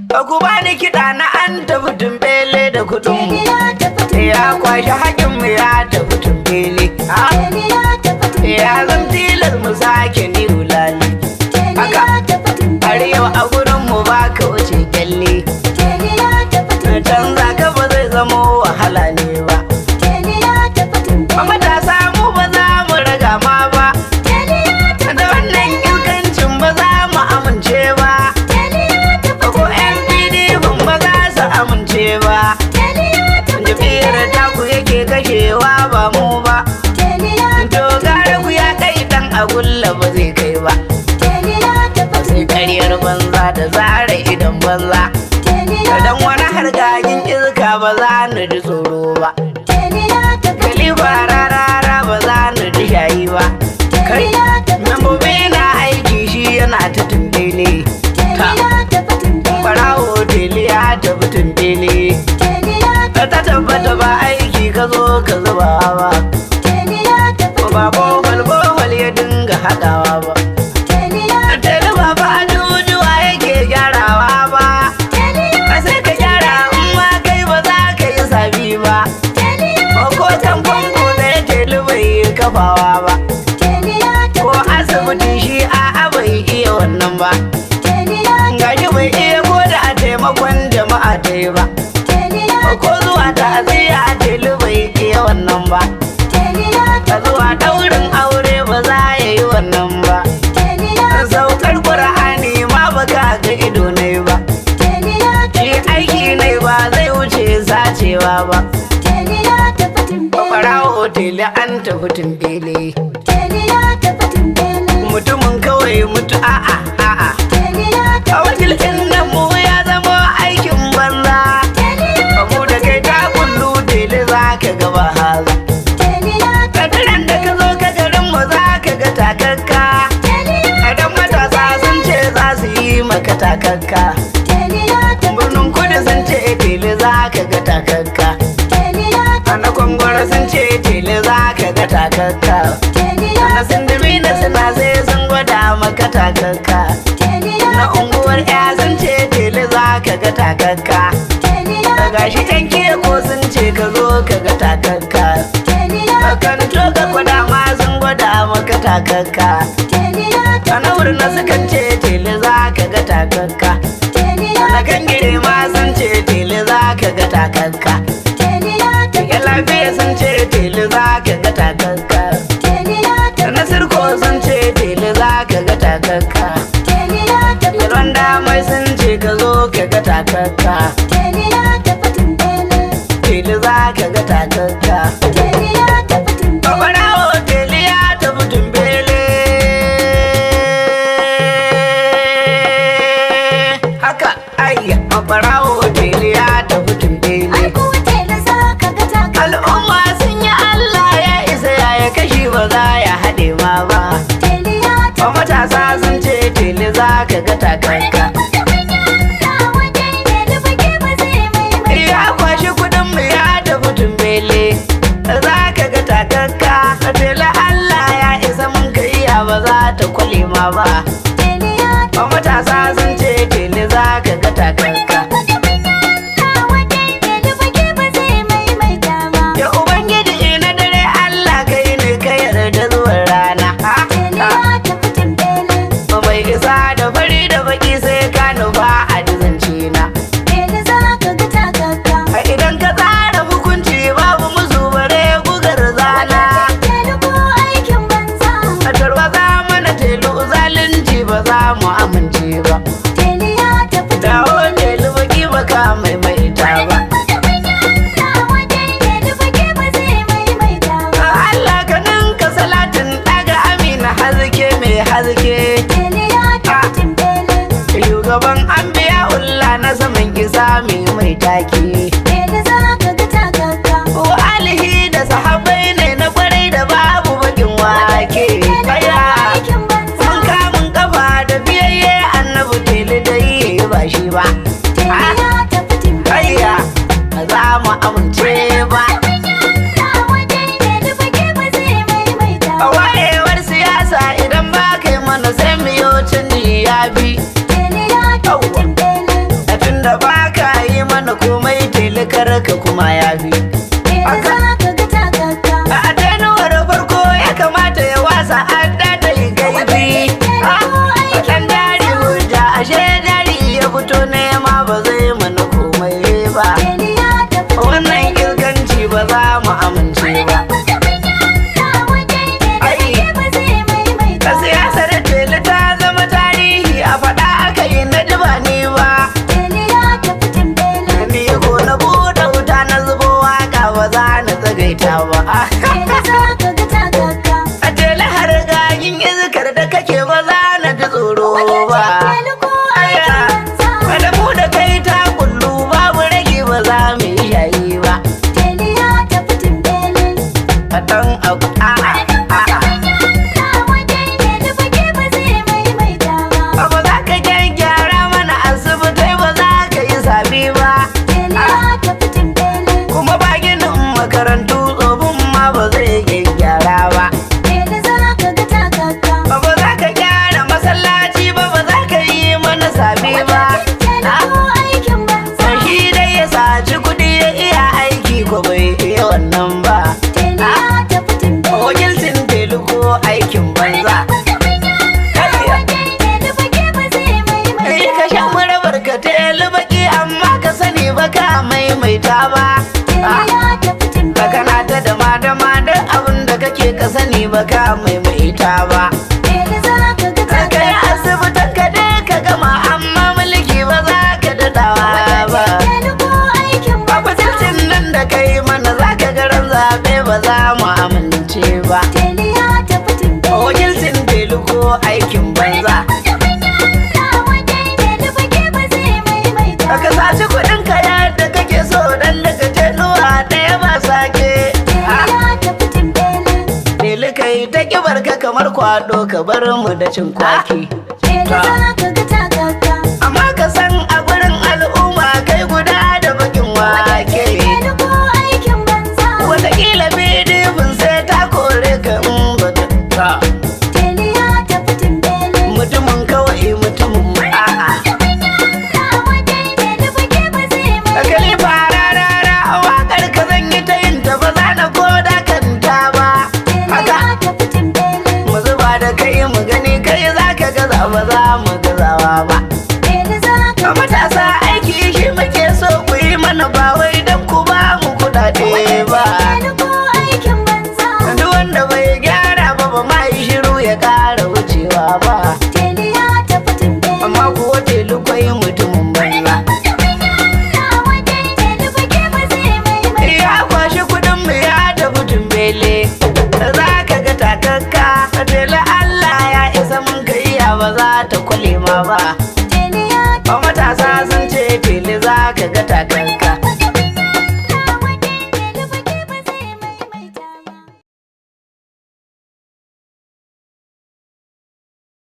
Ku bani kiɗa na an tafi tumbele da kuɗin ya kwashi haƙin mu ya tafi tumbele. Ya zan tilas mu sake ni wulali. Haka har yau a gurin mu ba ka wuce kyalle. Canza ka ba zai zamo wahala ne ba. Matasa mu ba za mu raga ma ba. Da wannan yankancin ba za mu amince ba. Ko yan PDP ba za su amince ba. Jam'iyyar taku yake kashewa ba mu ba. To gara ku ya kai dan agulla ba zai kai ba. Sai ƙaryar banza da zara idan banza. Dan wani hargagin iska ba za ni ji tsoro ba. Kalifa rarara ba za ni ji shayi ba. Kai membobi na aiki shi yana ta tumbele. Farawo tele ya tafi tumbele. Ta tabbata ba aiki ka zo ka zuba ba. Ba bohol ya dinga haɗawa ba. Tele ba ba ajujuwa yake gyarawa ba. Sai ka gyara in ma kai ba za ka yi sabi ba. Ko tamfanko da ya tele bai kafawa ba. Ko asibitin shi a'a bai iya wannan ba. Gashi bai iya ko da a taimakon jama'a ta yi ba. Ko zuwa ta'aziyya a tele bai iya wannan ba. Zuwa ɗaurin aure ba za ya yi wannan ba. Saukar Ƙur'ani ma ba ka ga ido ne ba. Shi aiki ne ba zai wuce sacewa ba. Ɓarawo tele an tafi tumbele. Mutumin kawai mutu a'a. A wakilcin nan mu ya zama aikin banza. Mu da kai ta kullu tele za ka gaba haza. Kadiran da ka zo ka garin mu za ka ga takakka. Idan matasa sun ce za su yi maka takakka. Birnin kudu sun ce tele za ka ga takakka. Na kwangwara sun ce tele za ka ga takakka. Na sindimi na suna sai sun gwada maka takakka. Na unguwar ya sun ce tele za ka ga takakka. Gashi yan keko sun ce ka zo ka ga takakka. Kan to ka gwada ma sun gwada maka takakka. Na wurin na sukan ce tele za ka ga takakka. Na kan gire ma sun ce tele za ka ga takakka. Ya lafiya sun ce tele za ka ga takakka. Na sirko sun ce tele za ka ga takakka. Yaron damai sun ce ka zo ka ga takakka. Tele za ka ga takakka. Ɓarawo tele ya tafi tumbele. Haka ayya ɓarawo tele ya tafi tumbele. Al'umma sun yi Allah ya isa ya kashi ba za ya haɗe ma ba. Matasa sun ce tele za ka ga takakka. Ya kwashi kuɗin mu ya tafi tumbele. Za ka ga takakka. Tele Allah ya isa mun ka iya ba za ta kwale ma ba. Matasa sun ce tele za ka ga takakka. Ya Ubangiji na dare Allah kai ne ka yarda zuwan rana. Bai isa da fari da baki sai ka nufa a dizance na. Idan ka tsara hukunci babu musu bare gugar zana. A tarwaza mana telu zalunci ba za mu amince ba. Dawo telu baki baka maimaita ba. Allah ka ninka salatin ɗaga amina haske mai haske. Shugaban an biya ulla na saman kisa mai take. Wa alihi da sahabai ne na kwarai da babu bakin wake. Mun kamun kafa da biyayye annabi tele dai ba shi ba. Ayya za mu amince ba. A wayewar siyasa idan ba kai mana sai mu yi canji ya bi. sami ba. Shi dai ya saci kuɗi ya iya aiki ko bai iya wannan ba. Wakilcin Telu ko aikin banza. Ka sha murabar ka Telu baki amma ka sani ba ka maimaita ba. Kana ta dama da abin da kake ka sani ba ka maimaita ba. Ka yi asibitin ka dai ka gama amma mulki ba za ka daɗawa ba. Wakilcin nan da kai mana za ka garan zaɓe ba za mu amince ba. Wakilcin Telu ko aikin banza. Ka saci kuɗin ka yadda kake so dan daga tenuwa ɗaya ba sake. Telu kai ta kibar ka kamar kwado ka bar mu da cin kwaki. Amma ka san a gurin al'umma kai guda da bakin wake. Wataƙila bidibin sai ta kore ka in bata ta. Mutumin kawai mutumin a'a. Kakali fararara waƙar ka zan yi ta yin ta ba za na koda kanta ba. Haka mu zuba da kai mu gani kai za ka gaza ba za mu gazawa ba. Matasa aiki shi muke so ku yi mana ba wai don ku ba mu kuɗaɗe ba. Duk wanda bai gyara ba ba ma yi shiru ya ƙara wucewa ba. Amma kuwa Telu kwai mutumin banza. Ya kwashi kuɗin mu ya tafi tumbele. Za ka ga takakka Telu Allah ya isa mun kai ba za ta kwale ma ba.